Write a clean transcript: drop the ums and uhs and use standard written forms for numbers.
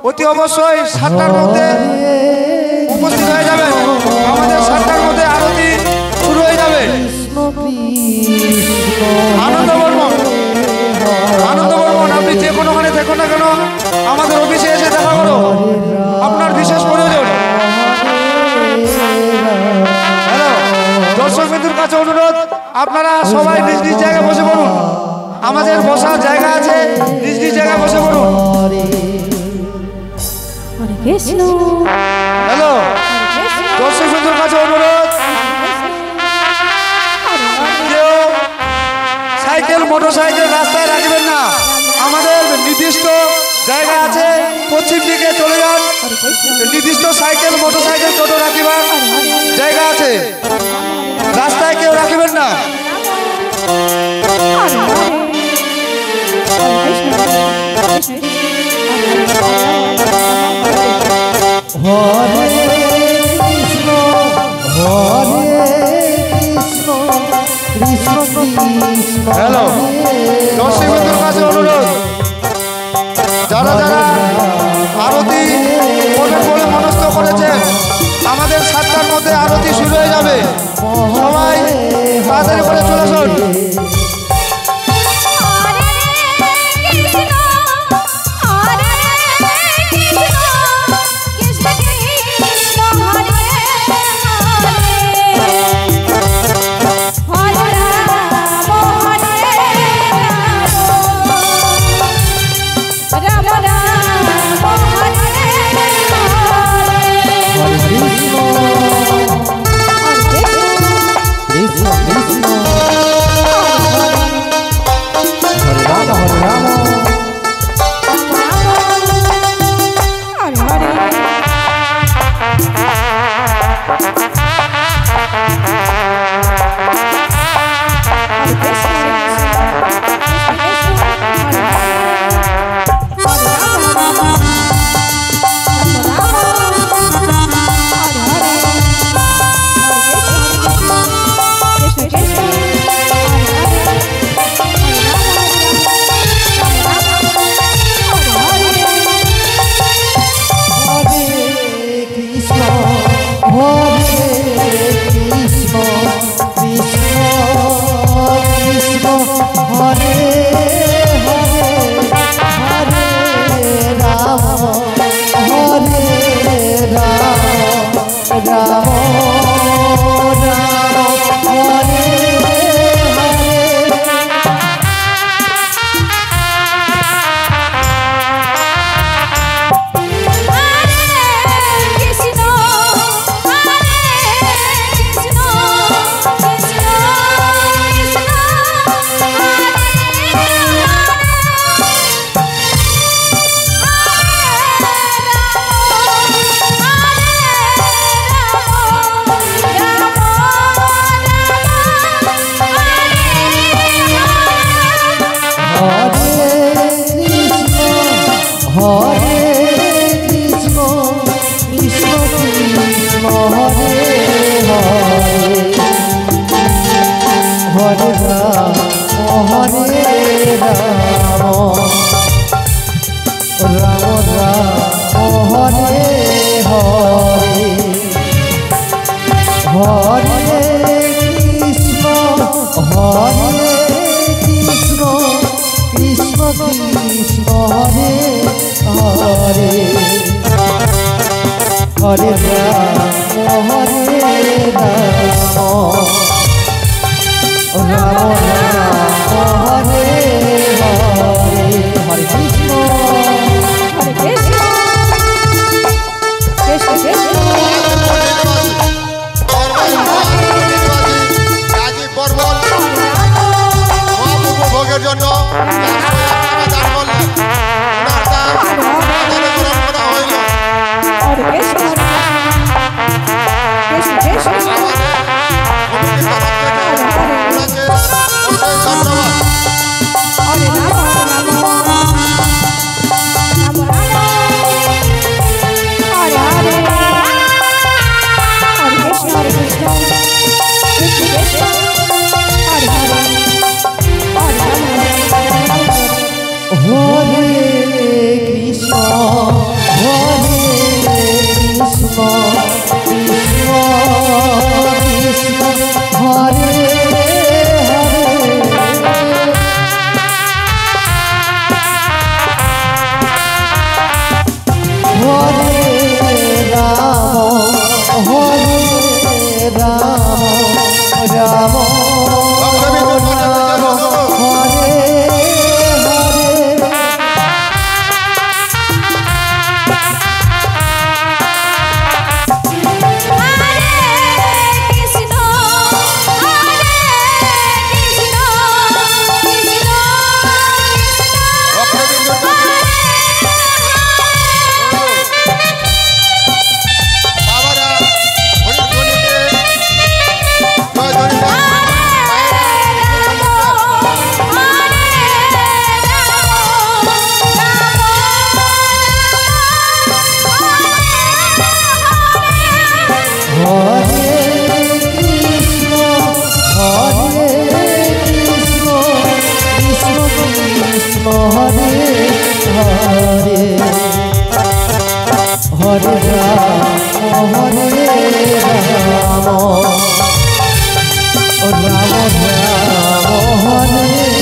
অতি অবশ্যই 7টার মধ্যে উপস্থিত হয়ে যাবেন। আমাদের 7টার মধ্যে আরতি শুরু হয়ে যাবে। আনন্দ বর্মন, আপনি যে কোনোখানে দেখুন না কেন আমাদের অফিসে এসে দেখা করো, আপনার বিশেষ প্রয়োজন। হ্যালো, দর্শক বিন্দুর কাছে অনুরোধ, আপনারা সবাই নিজ নিজ জায়গায় বসে পড়ুন। আমাদের বসার জায়গা আছে, নিজ নিজ জায়গায় বসে পড়ুন। হ্যালো, দর্শক বিন্দুর কাছে অনুরোধ, কেউ সাইকেল মোটরসাইকেল রাস্তায় রাখবেন না। আমাদের নির্দিষ্ট জায়গা আছে, পশ্চিম দিকে চলে যান। নির্দিষ্ট সাইকেল মোটরসাইকেল টোটো রাখিবার জায়গা আছে, রাস্তায় কেউ রাখবেন না। হ্যালো, দর্শক বন্ধুর কাছে অনুরোধ, যারা যারা আরতি করবেন বলে মনস্থ করেছেন, আমাদের 7টার মধ্যে আরতি শুরু হয়ে যাবে। সবাই তাড়াতাড়ি করে চলে আসুন। হরে হরে হরে রাম হরে রাম রাম রাম হরে